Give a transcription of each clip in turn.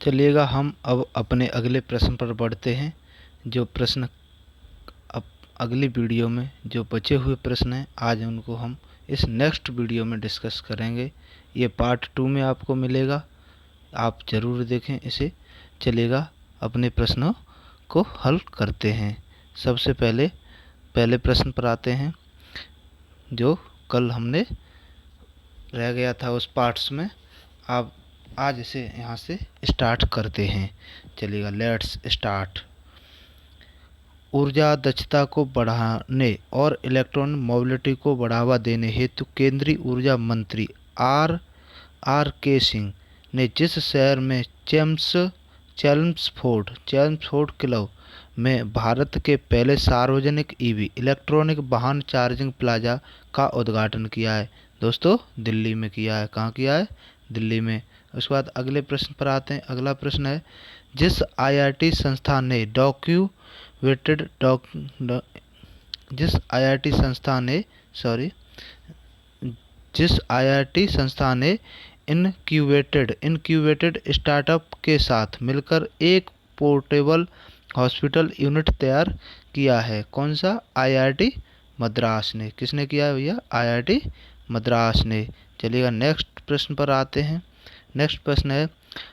चलिएगा हम अब अपने अगले प्रश्न पर बढ़ते हैं। जो प्रश्न अब अगली वीडियो में जो बचे हुए प्रश्न हैं आज उनको हम इस नेक्स्ट वीडियो में डिस्कस करेंगे। ये पार्ट 2 में आपको मिलेगा, आप ज़रूर देखें इसे। चलिएगा अपने प्रश्नों को हल करते हैं। सबसे पहले प्रश्न पर आते हैं जो कल हमने रह गया था उस पार्ट्स में। आप आज इसे यहाँ से स्टार्ट करते हैं। चलिएगा लेट्स स्टार्ट। ऊर्जा दक्षता को बढ़ाने और इलेक्ट्रॉनिक मोबिलिटी को बढ़ावा देने हेतु केंद्रीय ऊर्जा मंत्री आर के सिंह ने जिस शहर में चेम्सफोर्ड क्लब में भारत के पहले सार्वजनिक ईवी इलेक्ट्रॉनिक वाहन चार्जिंग प्लाजा का उद्घाटन किया है? दोस्तों दिल्ली में किया है। कहाँ किया है? दिल्ली में। उसके बाद अगले प्रश्न पर आते हैं। अगला प्रश्न है जिस आईआईटी संस्थान ने इनक्यूबेटेड स्टार्टअप के साथ मिलकर एक पोर्टेबल हॉस्पिटल यूनिट तैयार किया है? कौन सा? आईआईटी मद्रास ने। किसने किया है भैया? आईआईटी मद्रास ने। चलिएगा नेक्स्ट प्रश्न पर आते हैं। नेक्स्ट प्रश्न है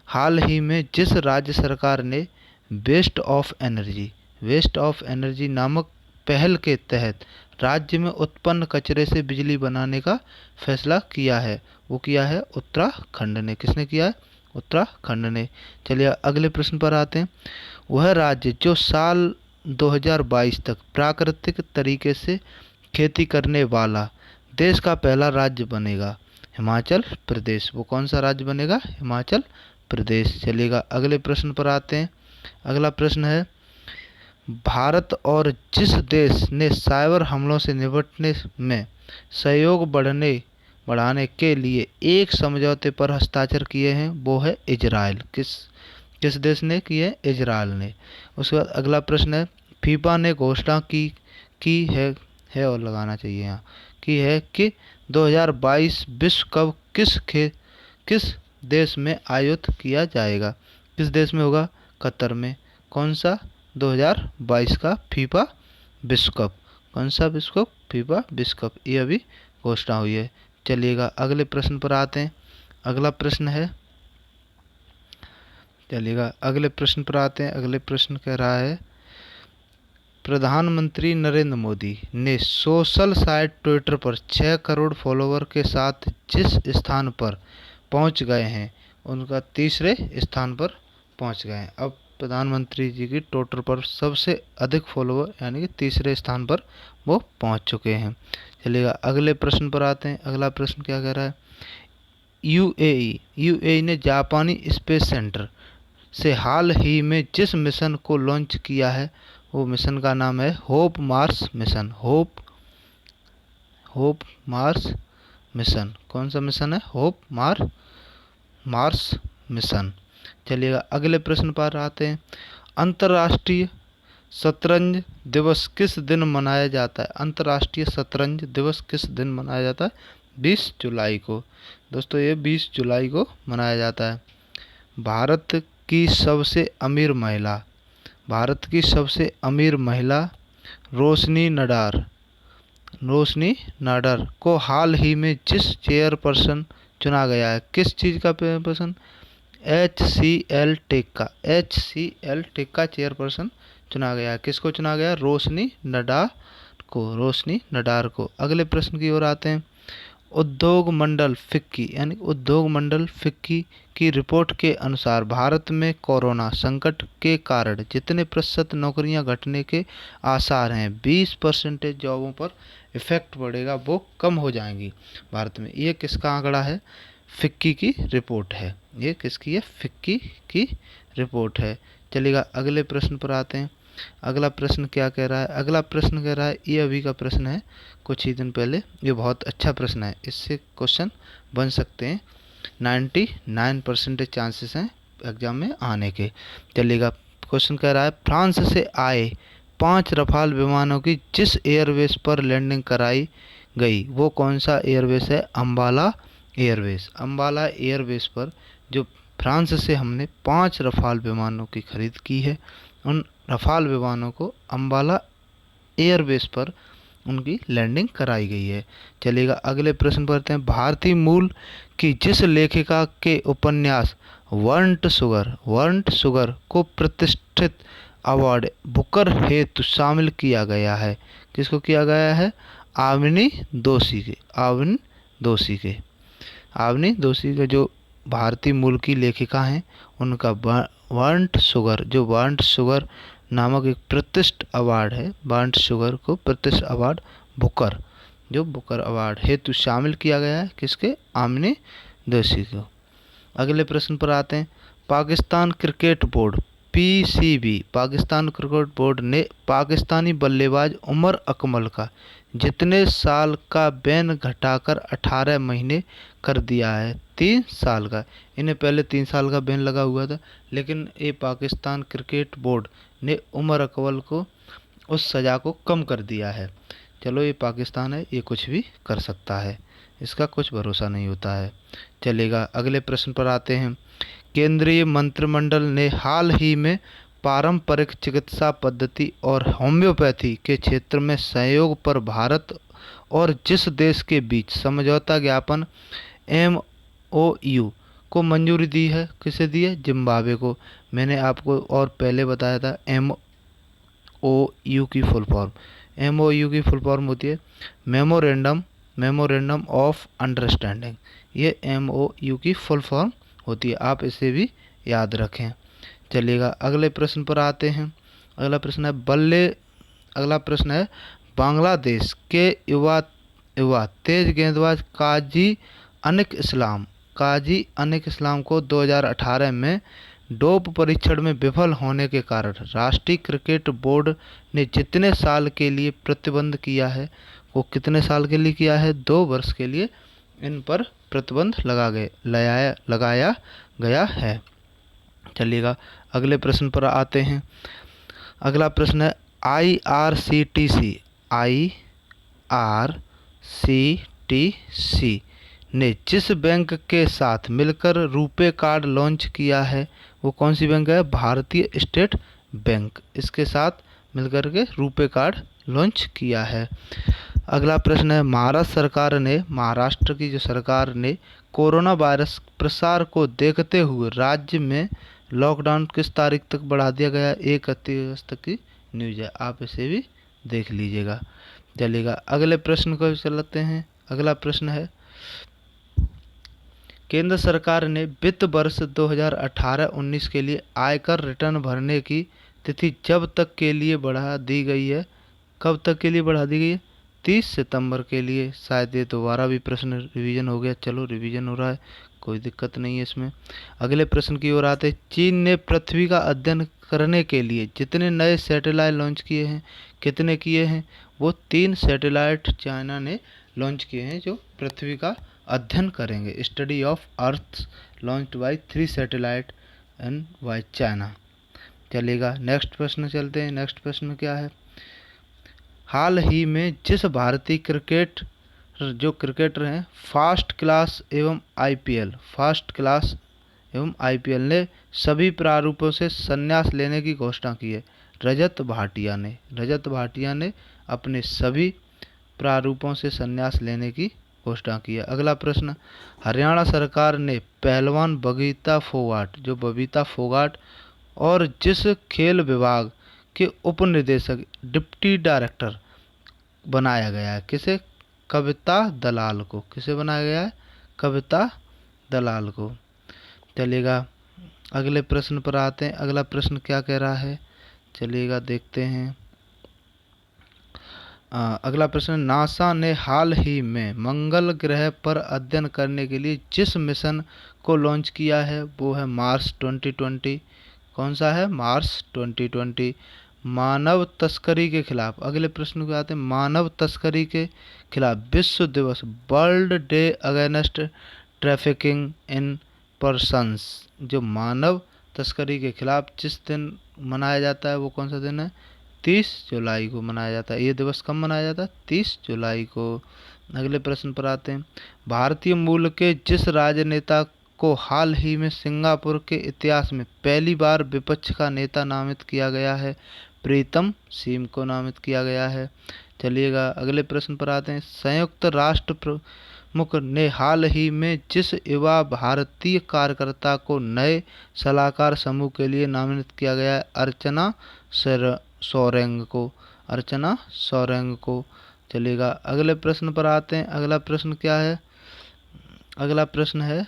हाल ही में जिस राज्य सरकार ने वेस्ट ऑफ एनर्जी नामक पहल के तहत राज्य में उत्पन्न कचरे से बिजली बनाने का फैसला किया है? वो किया है उत्तराखंड ने। किसने किया है? उत्तराखंड ने। चलिए अगले प्रश्न पर आते हैं। वह राज्य जो साल 2022 तक प्राकृतिक तरीके से खेती करने वाला देश का पहला राज्य बनेगा? हिमाचल प्रदेश। वो कौन सा राज्य बनेगा? हिमाचल प्रदेश। चलिएगा अगले प्रश्न पर आते हैं। अगला प्रश्न है भारत और जिस देश ने साइबर हमलों से निपटने में सहयोग बढ़ाने के लिए एक समझौते पर हस्ताक्षर किए हैं वो है इजराइल। किस देश ने किए? इजराइल ने। उसके बाद अगला प्रश्न है फीफा ने घोषणा की है और लगाना चाहिए यहाँ की है कि 2022 विश्व कप किस देश में आयोजित किया जाएगा? किस देश में होगा? कतर में। कौन सा? 2022 का फीफा विश्व कप। कौन सा विश्व कप? फीफा विश्व कप। ये अभी घोषणा हुई है। चलिएगा अगले प्रश्न पर आते हैं। अगला प्रश्न कह रहा है प्रधानमंत्री नरेंद्र मोदी ने सोशल साइट ट्विटर पर 6 करोड़ फॉलोवर के साथ जिस स्थान पर पहुंच गए हैं उनका तीसरे स्थान पर पहुंच गए हैं। अब प्रधानमंत्री जी की ट्विटर पर सबसे अधिक फॉलोवर यानी कि तीसरे स्थान पर वो पहुंच चुके हैं। चलिएगा अगले प्रश्न पर आते हैं। अगला प्रश्न क्या कह रहा है यूएई ने जापानी स्पेस सेंटर से हाल ही में जिस मिशन को लॉन्च किया है वो मिशन का नाम है hope Mars mission. Hope Mars mission. कौन सा मिशन है? Hope Mars mission. चलिएगा अगले प्रश्न पर आते हैं। अंतर्राष्ट्रीय शतरंज दिवस किस दिन मनाया जाता है? अंतर्राष्ट्रीय शतरंज दिवस किस दिन मनाया जाता है? 20 जुलाई को। दोस्तों ये 20 जुलाई को मनाया जाता है। भारत की सबसे अमीर महिला रोशनी नाडार को हाल ही में जिस चेयरपर्सन चुना गया है? किस चीज़ का चेयरपर्सन? HCL टेक का चेयरपर्सन चुना गया है। किसको चुना गया? रोशनी नडार को। अगले प्रश्न की ओर आते हैं। उद्योग मंडल फिक्की की रिपोर्ट के अनुसार भारत में कोरोना संकट के कारण जितने प्रतिशत नौकरियां घटने के आसार हैं 20% जॉबों पर इफेक्ट पड़ेगा वो कम हो जाएंगी भारत में। ये किसका आंकड़ा है? फिक्की की रिपोर्ट है। ये किसकी है? फिक्की की रिपोर्ट है। चलिएगा अगले प्रश्न पर आते हैं। अगला प्रश्न क्या कह रहा है? अगला प्रश्न कह रहा है ये अभी का प्रश्न है कुछ ही दिन पहले। ये बहुत अच्छा प्रश्न है, इससे क्वेश्चन बन सकते हैं। 99% चांसेस हैं एग्जाम में आने के। चलिएगा क्वेश्चन कह रहा है फ्रांस से आए 5 रफाल विमानों की जिस एयरवेज पर लैंडिंग कराई गई वो कौन सा एयरवेज है? अम्बाला एयरवेज पर जो फ्रांस से हमने 5 रफाल विमानों की खरीद की है। उन रफाल विमानों को अम्बाला एयरबेस पर उनकी लैंडिंग कराई गई है। चलिएगा अगले प्रश्न पर आते हैं। भारतीय मूल की जिस लेखिका के उपन्यास वर्न्ट शुगर को प्रतिष्ठित अवार्ड बुकर हेतु शामिल किया गया है, किसको किया गया है? आविनी दोषी के। आविनी दोषी के जो भारतीय मूल की लेखिका हैं, उनका वर्न्ट शुगर नामक एक प्रतिष्ठित अवार्ड है। वर्न्ट शुगर को प्रतिष्ठित अवार्ड बुकर अवार्ड हेतु शामिल किया गया है, किसके? आमिनी दोषी को। अगले प्रश्न पर आते हैं। Pakistan cricket board PCB Pakistan cricket board ने पाकिस्तानी बल्लेबाज उमर अकमल का जितने साल का बैन घटाकर 18 महीने कर दिया है? 3 साल का। इन्हें पहले 3 साल का बैन लगा हुआ था, लेकिन ये पाकिस्तान क्रिकेट बोर्ड ने उमर अकमल को उस सज़ा को कम कर दिया है। चलो, ये पाकिस्तान है, ये कुछ भी कर सकता है, इसका कुछ भरोसा नहीं होता है। चलेगा अगले प्रश्न पर आते हैं। केंद्रीय मंत्रिमंडल ने हाल ही में पारंपरिक चिकित्सा पद्धति और होम्योपैथी के क्षेत्र में सहयोग पर भारत और जिस देश के बीच समझौता ज्ञापन MOU को मंजूरी दी है, किसे दी है? जिम्बाब्वे को। मैंने आपको और पहले बताया था MOU की फुल फॉर्म होती है मेमोरेंडम ऑफ अंडरस्टैंडिंग। ये MOU की फुल फॉर्म होती है, आप इसे भी याद रखें। चलिएगा अगले प्रश्न पर आते हैं। अगला प्रश्न है बांग्लादेश के युवा तेज गेंदबाज काजी अनिक इस्लाम को 2018 में डोप परीक्षण में विफल होने के कारण राष्ट्रीय क्रिकेट बोर्ड ने जितने साल के लिए प्रतिबंध किया है, वो कितने साल के लिए किया है? 2 वर्ष के लिए इन पर प्रतिबंध लगाया गया है। चलिएगा अगले प्रश्न पर आते हैं। अगला प्रश्न है IRCTC ने जिस बैंक के साथ मिलकर रुपे कार्ड लॉन्च किया है, वो कौन सी बैंक है? भारतीय स्टेट बैंक। इसके साथ मिलकर के रुपे कार्ड लॉन्च किया है। अगला प्रश्न है महाराष्ट्र की जो सरकार ने कोरोना वायरस प्रसार को देखते हुए राज्य में लॉकडाउन किस तारीख तक बढ़ा दिया गया? 31 तक की न्यूज़ है, आप इसे भी देख लीजिएगा। चलिएगा अगले प्रश्न को चलते हैं। अगला प्रश्न है केंद्र सरकार ने वित्त वर्ष 2018-19 के लिए आयकर रिटर्न भरने की तिथि जब तक के लिए बढ़ा दी गई है? कब तक के लिए बढ़ा दी गई है? 30 सितंबर के लिए। शायद ये दोबारा भी प्रश्न रिवीजन हो गया। चलो, रिवीजन हो रहा है, कोई दिक्कत नहीं है इसमें। अगले प्रश्न की ओर आते हैं। चीन ने पृथ्वी का अध्ययन करने के लिए जितने नए सैटेलाइट लॉन्च किए हैं, कितने किए हैं? वो 3 सैटेलाइट चाइना ने लॉन्च किए हैं जो पृथ्वी का अध्ययन करेंगे। Study of earth launched by 3 satellite and by China. चलेगा नेक्स्ट प्रश्न चलते हैं। नेक्स्ट प्रश्न क्या है? हाल ही में जिस भारतीय क्रिकेटर हैं फर्स्ट क्लास एवं IPL ने सभी प्रारूपों से संन्यास लेने की घोषणा की है? रजत भाटिया ने अपने सभी प्रारूपों से संन्यास लेने की घोषणा की है। अगला प्रश्न, हरियाणा सरकार ने पहलवान बबीता फोगाट और जिस खेल विभाग के उपनिदेशक डिप्टी डायरेक्टर बनाया गया है, किसे? कविता दलाल को। किसे बनाया गया है? कविता दलाल को। चलिएगा अगले प्रश्न पर आते हैं। अगला प्रश्न क्या कह रहा है, चलिएगा देखते हैं। अगला प्रश्न, नासा ने हाल ही में मंगल ग्रह पर अध्ययन करने के लिए जिस मिशन को लॉन्च किया है, वो है मार्स 2020। कौन सा है? मार्स 2020। मानव तस्करी के खिलाफ, अगले प्रश्न को आते हैं। मानव तस्करी के खिलाफ विश्व दिवस, world day against trafficking in persons, जो मानव तस्करी के खिलाफ जिस दिन मनाया जाता है, वो कौन सा दिन है? 30 जुलाई को मनाया जाता है। ये दिवस कब मनाया जाता है? 30 जुलाई को। अगले प्रश्न पर आते हैं। भारतीय मूल के जिस राजनेता को हाल ही में सिंगापुर के इतिहास में पहली बार विपक्ष का नेता नामित किया गया है? प्रीतम सिंह को नामित किया गया है। चलिएगा अगले प्रश्न पर आते हैं। संयुक्त राष्ट्र प्रमुख ने हाल ही में जिस युवा भारतीय कार्यकर्ता को नए सलाहकार समूह के लिए नामित किया गया है? अर्चना सोरेंग को। अर्चना सोरेंग को। चलिएगा अगले प्रश्न पर आते हैं। अगला प्रश्न क्या है? अगला प्रश्न है,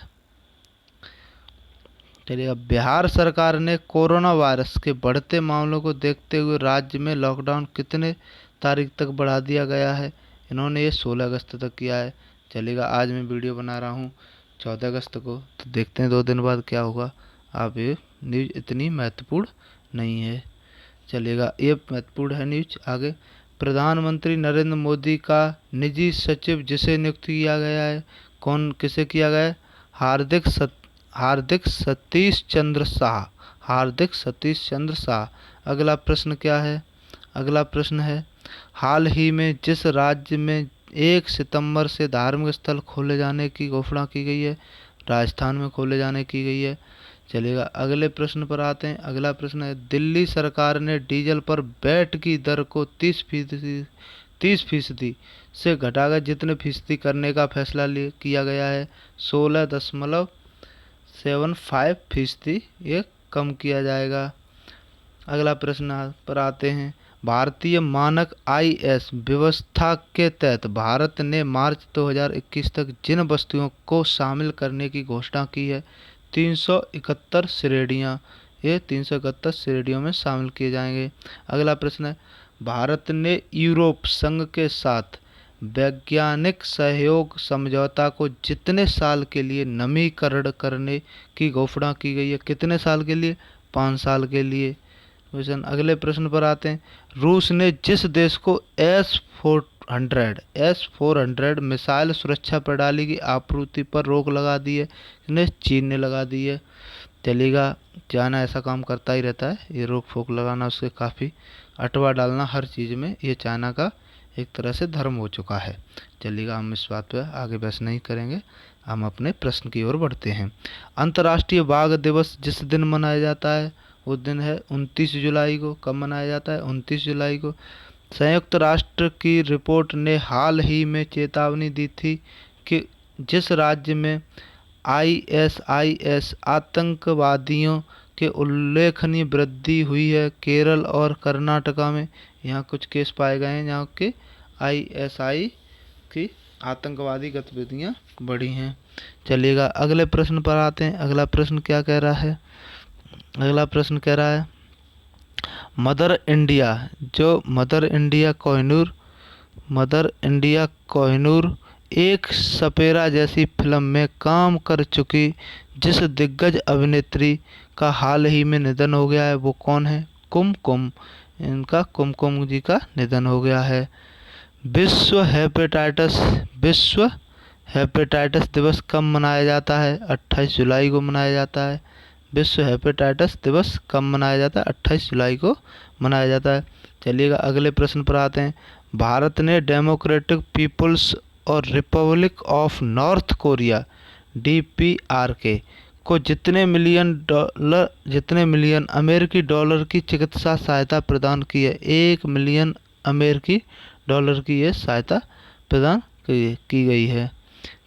चलिए, बिहार सरकार ने कोरोना वायरस के बढ़ते मामलों को देखते हुए राज्य में लॉकडाउन कितने तारीख तक बढ़ा दिया गया है? इन्होंने ये 16 अगस्त तक किया है। चलिएगा आज मैं वीडियो बना रहा हूँ 14 अगस्त को, तो देखते हैं 2 दिन बाद क्या होगा। आप ये न्यूज़ इतनी महत्वपूर्ण नहीं है। चलिएगा ये महत्वपूर्ण है न्यूज़। आगे, प्रधानमंत्री नरेंद्र मोदी का निजी सचिव जिसे नियुक्त किया गया है, कौन किसे किया गया है? हार्दिक सतीश चंद्र शाह। हार्दिक सतीश चंद्र शाह। अगला प्रश्न क्या है? अगला प्रश्न है, हाल ही में जिस राज्य में 1 सितंबर से धार्मिक स्थल खोले जाने की घोषणा की गई है? राजस्थान में खोले जाने की गई है। चलिएगा अगले प्रश्न पर आते हैं। अगला प्रश्न है, दिल्ली सरकार ने डीजल पर वैट की दर को 30% से घटाकर जितने फीसदी करने का फैसला किया गया है? 16.75% ये कम किया जाएगा। अगला प्रश्न पर आते हैं। भारतीय मानक IS व्यवस्था के तहत भारत ने मार्च 2021 तक जिन वस्तुओं को शामिल करने की घोषणा की है, 371 श्रेणियाँ, ये 371 श्रेणियों में शामिल किए जाएंगे। अगला प्रश्न है, भारत ने यूरोप संघ के साथ वैज्ञानिक सहयोग समझौता को जितने साल के लिए नवीनीकरण करने की घोषणा की गई है? कितने साल के लिए? 5 साल के लिए। अगले प्रश्न पर आते हैं। रूस ने जिस देश को S-400 मिसाइल सुरक्षा प्रणाली की आपूर्ति पर रोक लगा दी है? इन्हें चीन ने लगा दी है। चलिएगा चाइना ऐसा काम करता ही रहता है, ये रोक फोक लगाना, उससे काफ़ी अटवा डालना हर चीज़ में, ये चाइना का एक तरह से धर्म हो चुका है। चलिएगा हम इस बात पर आगे बहस नहीं करेंगे, हम अपने प्रश्न की ओर बढ़ते हैं। अंतर्राष्ट्रीय बाघ दिवस जिस दिन मनाया जाता है वो दिन है 29 जुलाई को। कब मनाया जाता है? 29 जुलाई को। संयुक्त राष्ट्र की रिपोर्ट ने हाल ही में चेतावनी दी थी कि जिस राज्य में ISIS आतंकवादियों के उल्लेखनीय वृद्धि हुई है, केरल और कर्नाटका में, यहाँ कुछ केस पाए गए हैं जहाँ के ISI की आतंकवादी गतिविधियाँ बढ़ी हैं। चलिएगा अगले प्रश्न पर आते हैं। अगला प्रश्न क्या कह रहा है? अगला प्रश्न कह रहा है, मदर इंडिया कोहिनूर एक सपेरा जैसी फिल्म में काम कर चुकी जिस दिग्गज अभिनेत्री का हाल ही में निधन हो गया है, वो कौन है? कुमकुम। इनका कुमकुम जी का निधन हो गया है। विश्व हेपेटाइटिस दिवस कब मनाया जाता है? 28 जुलाई को मनाया जाता है। विश्व हेपेटाइटिस दिवस कब मनाया जाता है? 28 जुलाई को मनाया जाता है। चलिएगा अगले प्रश्न पर आते हैं। भारत ने डेमोक्रेटिक पीपुल्स और Republic of north Korea DPRK को जितने मिलियन अमेरिकी डॉलर की चिकित्सा सहायता प्रदान की है? 1 मिलियन अमेरिकी डॉलर की ये सहायता प्रदान की गई है।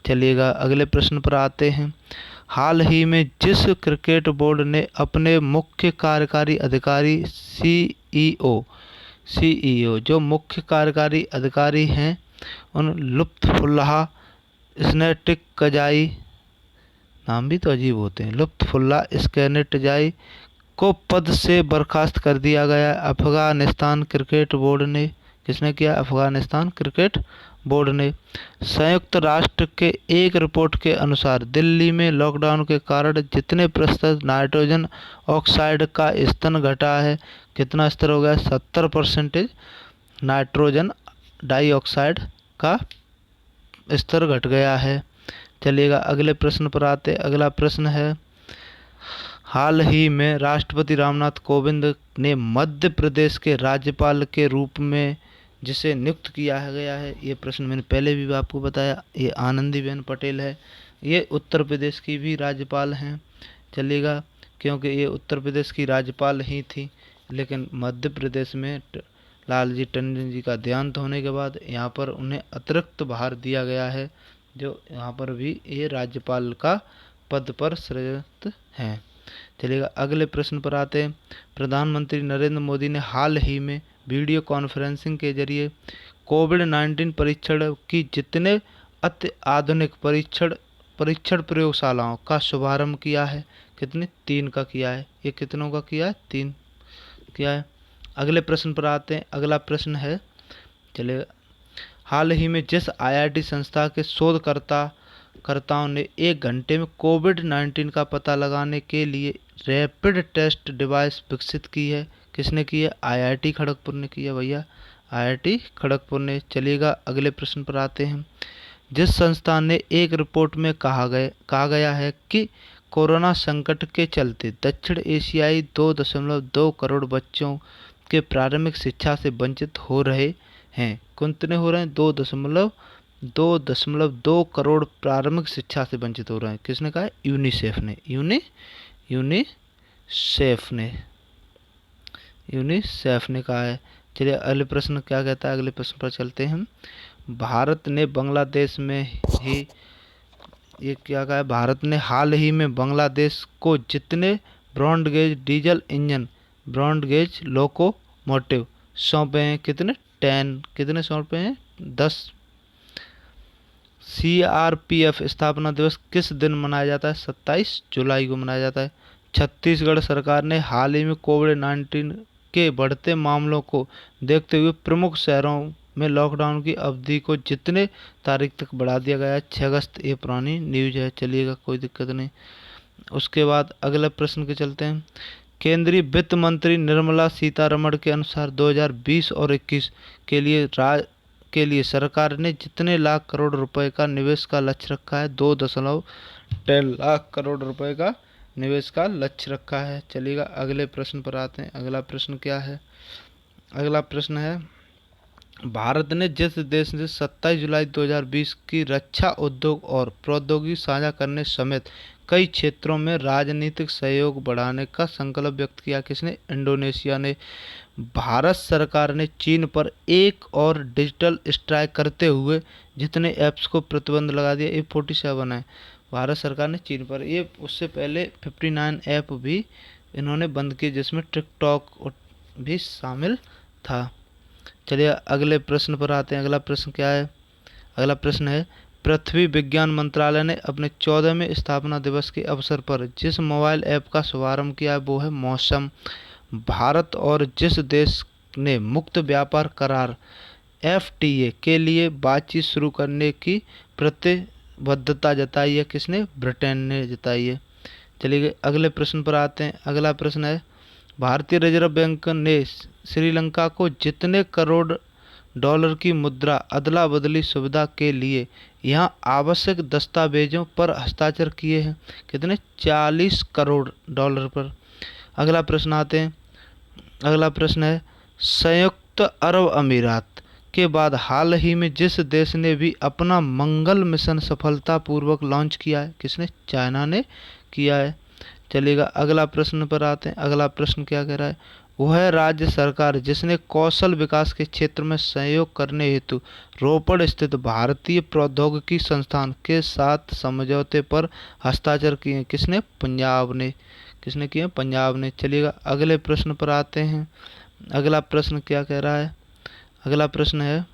चलिएगा अगले प्रश्न पर आते हैं। हाल ही में जिस क्रिकेट बोर्ड ने अपने मुख्य कार्यकारी अधिकारी CEO जो मुख्य कार्यकारी अधिकारी हैं उन लुत्फुल्लाह स्नेटकजाई, नाम भी तो अजीब होते हैं, लुत्फुल्लाह स्नेटकजाई को पद से बर्खास्त कर दिया गया। अफगानिस्तान क्रिकेट बोर्ड ने, किसने किया? अफगानिस्तान क्रिकेट बोर्ड ने। संयुक्त राष्ट्र के एक रिपोर्ट के अनुसार दिल्ली में लॉकडाउन के कारण जितने प्रतिशत नाइट्रोजन ऑक्साइड का स्तर घटा है, कितना स्तर हो गया? 70% नाइट्रोजन डाइऑक्साइड का स्तर घट गया है। चलिएगा अगले प्रश्न पर आते। अगला प्रश्न है, हाल ही में राष्ट्रपति रामनाथ कोविंद ने मध्य प्रदेश के राज्यपाल के रूप में जिसे नियुक्त किया गया है, ये प्रश्न मैंने पहले भी आपको बताया, ये आनंदीबेन पटेल है। ये उत्तर प्रदेश की भी राज्यपाल हैं। चलिएगा, क्योंकि ये उत्तर प्रदेश की राज्यपाल ही थी, लेकिन मध्य प्रदेश में लालजी टंडन जी का देहांत होने के बाद यहाँ पर उन्हें अतिरिक्त भार दिया गया है, जो यहाँ पर भी ये राज्यपाल का पद पर सृजित हैं। चलिएगा, अगले प्रश्न पर आते हैं। प्रधानमंत्री नरेंद्र मोदी ने हाल ही में वीडियो कॉन्फ्रेंसिंग के जरिए कोविड-19 परीक्षण की जितने अत्याधुनिक परीक्षण प्रयोगशालाओं का शुभारंभ किया है, कितने? 3 का किया है। ये कितनों का किया है? 3 किया है। अगले प्रश्न पर आते हैं। अगला प्रश्न है, चलिए, हाल ही में जिस IIT संस्था के शोधकर्ताओं ने 1 घंटे में कोविड-19 का पता लगाने के लिए रैपिड टेस्ट डिवाइस विकसित की है, किसने की है? IIT खड़गपुर ने की है भैया, IIT खड़गपुर ने। चलिएगा, अगले प्रश्न पर आते हैं। जिस संस्था ने एक रिपोर्ट में कहा गया है कि कोरोना संकट के चलते दक्षिण एशियाई 2.2 करोड़ बच्चों के प्रारंभिक शिक्षा से वंचित हो रहे हैं, कितने हो रहे हैं? 2.2 करोड़ प्रारंभिक शिक्षा से वंचित हो रहे हैं, किसने कहा है? यूनिसेफ ने। यूनिसेफ ने कहा है। चलिए, अगले प्रश्न क्या कहता है? अगले प्रश्न पर चलते हैं। भारत ने बांग्लादेश में ही ये क्या कहा है? भारत ने हाल ही में बांग्लादेश को जितने broad gauge diesel engine, broad gauge locomotive सौंपे हैं, कितने? 10। कितने सौंपे हैं? 10। CRPF स्थापना दिवस किस दिन मनाया जाता है? 27 जुलाई को मनाया जाता है। छत्तीसगढ़ सरकार ने हाल ही में कोविड-19 के बढ़ते मामलों को देखते हुए प्रमुख शहरों में लॉकडाउन की अवधि को जितने तारीख तक बढ़ा दिया गया है? 6 अगस्त। ये पुरानी न्यूज है। चलिएगा, कोई दिक्कत नहीं। उसके बाद अगले प्रश्न के चलते हैं। केंद्रीय वित्त मंत्री निर्मला सीतारमण के अनुसार 2020 और 21 के लिए सरकार ने जितने लाख करोड़ रुपए का निवेश का लक्ष्य रखा है? 2.10 लाख करोड़ रुपए का निवेश का लक्ष्य रखा है। चलिएगा, अगले प्रश्न पर आते हैं। अगला प्रश्न क्या है? अगला प्रश्न है, भारत ने जिस देश से 27 जुलाई 2020 की रक्षा उद्योग और प्रौद्योगिकी साझा करने समेत कई क्षेत्रों में राजनीतिक सहयोग बढ़ाने का संकल्प व्यक्त किया, किसने? इंडोनेशिया ने। भारत सरकार ने चीन पर एक और डिजिटल स्ट्राइक करते हुए जितने ऐप्स को प्रतिबंध लगा दिया? ये 47 है। भारत सरकार ने चीन पर, ये उससे पहले 59 ऐप भी इन्होंने बंद किए, जिसमें टिकटॉक भी शामिल था। चलिए, अगले प्रश्न पर आते हैं। अगला प्रश्न क्या है? अगला प्रश्न है, पृथ्वी विज्ञान मंत्रालय ने अपने 14वें स्थापना दिवस के अवसर पर जिस मोबाइल ऐप का शुभारंभ किया है वो है मौसम। भारत और जिस देश ने मुक्त व्यापार करार FTA के लिए बातचीत शुरू करने की प्रतिबद्धता जताई है, किसने? ब्रिटेन ने जताई है। चलिए, अगले प्रश्न पर आते हैं। अगला प्रश्न है, भारतीय रिजर्व बैंक ने श्रीलंका को जितने करोड़ डॉलर की मुद्रा अदला बदली सुविधा के लिए यहाँ आवश्यक दस्तावेजों पर हस्ताक्षर किए हैं? कितने? 40 करोड़ डॉलर पर। अगला प्रश्न आते हैं। अगला प्रश्न है, संयुक्त अरब अमीरात के बाद हाल ही में जिस देश ने भी अपना मंगल मिशन सफलतापूर्वक लॉन्च किया है, किसने? चाइना ने किया है। चलिएगा, अगला प्रश्न पर आते हैं। अगला प्रश्न क्या कह रहा है? वह राज्य सरकार जिसने कौशल विकास के क्षेत्र में सहयोग करने हेतु रोपड़ स्थित भारतीय प्रौद्योगिकी संस्थान के साथ समझौते पर हस्ताक्षर किए, किसने? पंजाब ने। किसने किए? पंजाब ने। चलिएगा, अगले प्रश्न पर आते हैं। अगला प्रश्न क्या कह रहा है? अगला प्रश्न है,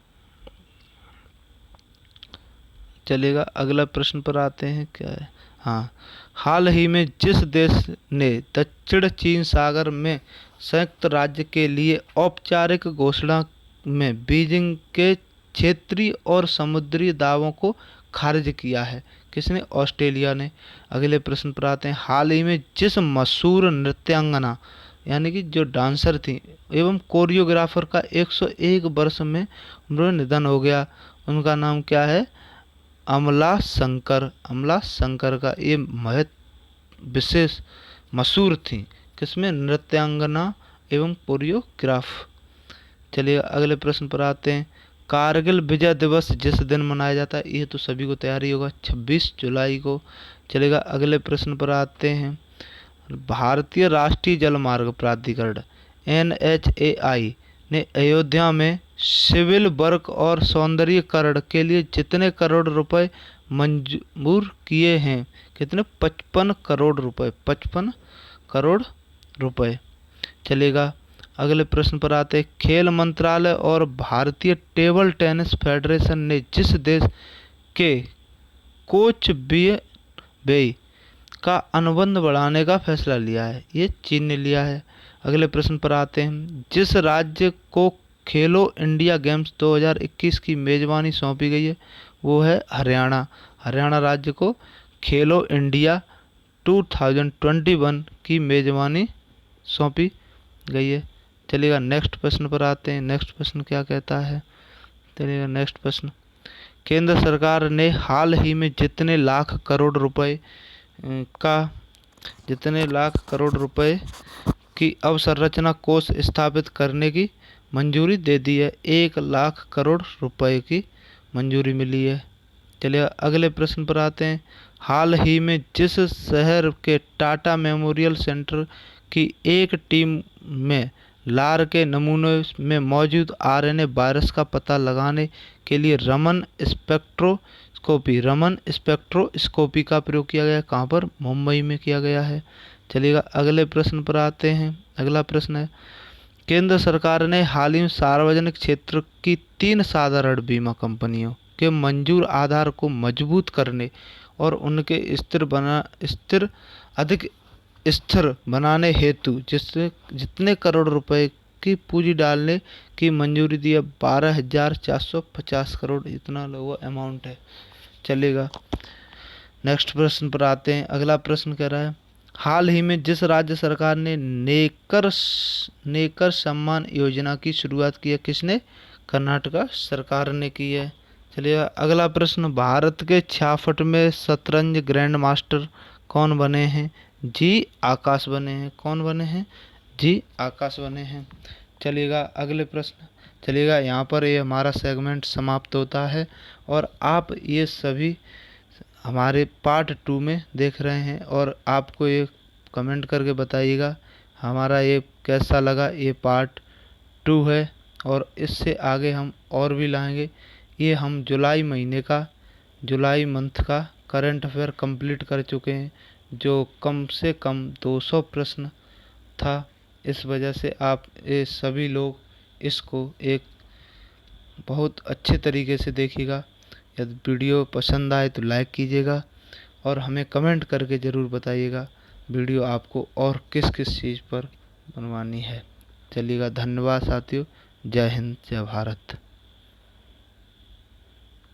चलिएगा, अगला प्रश्न पर आते हैं। क्या है? हाँ, हाल ही में जिस देश ने दक्षिण चीन सागर में संयुक्त राज्य के लिए औपचारिक घोषणा में बीजिंग के क्षेत्रीय और समुद्री दावों को खारिज किया है, किसने? ऑस्ट्रेलिया ने। अगले प्रश्न पर आते हैं। हाल ही में जिस मशहूर नृत्यांगना यानी कि जो डांसर थी एवं कोरियोग्राफर का 101 वर्ष में उन्होंने निधन हो गया, उनका नाम क्या है? अमला शंकर। अमला शंकर का ये विशेष मशहूर थी, किसमें? नृत्यांगना एवं कोरियोग्राफ। चलिए, अगले प्रश्न पर आते हैं। कारगिल विजय दिवस जिस दिन मनाया जाता है, ये तो सभी को तैयारी होगा, 26 जुलाई को। चलेगा, अगले प्रश्न पर आते हैं। भारतीय राष्ट्रीय जलमार्ग प्राधिकरण NHAI ने अयोध्या में सिविल वर्क और सौंदर्यीकरण के लिए जितने करोड़ रुपए मंजूर किए हैं? कितने? 55 करोड़ रुपए, 55 करोड़ रुपए। चलेगा, अगले प्रश्न पर आते हैं। खेल मंत्रालय और भारतीय टेबल टेनिस फेडरेशन ने जिस देश के कोच बेई का अनुबंध बढ़ाने का फैसला लिया है? ये चीन ने लिया है। अगले प्रश्न पर आते हैं। जिस राज्य को खेलो इंडिया गेम्स 2021 की मेजबानी सौंपी गई है, वो है हरियाणा। हरियाणा राज्य को खेलो इंडिया 2021 की मेजबानी सौंपी गई है। चलिएगा, नेक्स्ट प्रश्न पर आते हैं। नेक्स्ट प्रश्न क्या कहता है? चलिएगा, नेक्स्ट प्रश्न। केंद्र सरकार ने हाल ही में जितने लाख करोड़ रुपए की अवसंरचना कोष स्थापित करने की मंजूरी दे दी है? 1 लाख करोड़ रुपए की मंजूरी मिली है। चलिए, अगले प्रश्न पर आते हैं। हाल ही में जिस शहर के टाटा मेमोरियल सेंटर की एक टीम में लार के नमूने में मौजूद RNA वायरस का पता लगाने के लिए रमन स्पेक्ट्रोस्कोपी का प्रयोग किया गया? कहाँ पर? मुंबई में किया गया है। चलिएगा, अगले प्रश्न पर आते हैं। अगला प्रश्न है। केंद्र सरकार ने हाल ही में सार्वजनिक क्षेत्र की 3 साधारण बीमा कंपनियों के मंजूर आधार को मजबूत करने और उनके अधिक स्थिर बनाने हेतु जितने करोड़ रुपए की पूंजी डालने की मंजूरी दी है? 12,450 करोड़, इतना लोगों अमाउंट है। चलेगा, नेक्स्ट प्रश्न पर आते हैं। अगला प्रश्न कह रहा है। हाल ही में जिस राज्य सरकार ने नेकर सम्मान योजना की शुरुआत की है? किसने? कर्नाटका सरकार ने की है। चलिए, अगला प्रश्न। भारत के 66वें शतरंज ग्रैंड मास्टर कौन बने हैं? जी आकाश बने हैं। कौन बने हैं? जी आकाश बने हैं। चलिएगा, अगले प्रश्न। चलिएगा, यहाँ पर ये हमारा सेगमेंट समाप्त होता है और आप ये सभी हमारे पार्ट 2 में देख रहे हैं और आपको ये कमेंट करके बताइएगा हमारा ये कैसा लगा। ये पार्ट 2 है और इससे आगे हम और भी लाएंगे। ये हम जुलाई मंथ का करंट अफेयर कंप्लीट कर चुके हैं, जो कम से कम 200 प्रश्न था। इस वजह से आप ये सभी लोग इसको एक बहुत अच्छे तरीके से देखिएगा। यदि वीडियो पसंद आए तो लाइक कीजिएगा और हमें कमेंट करके ज़रूर बताइएगा वीडियो आपको और किस किस चीज़ पर बनवानी है। चलिएगा, धन्यवाद साथियों। जय हिंद, जय भारत।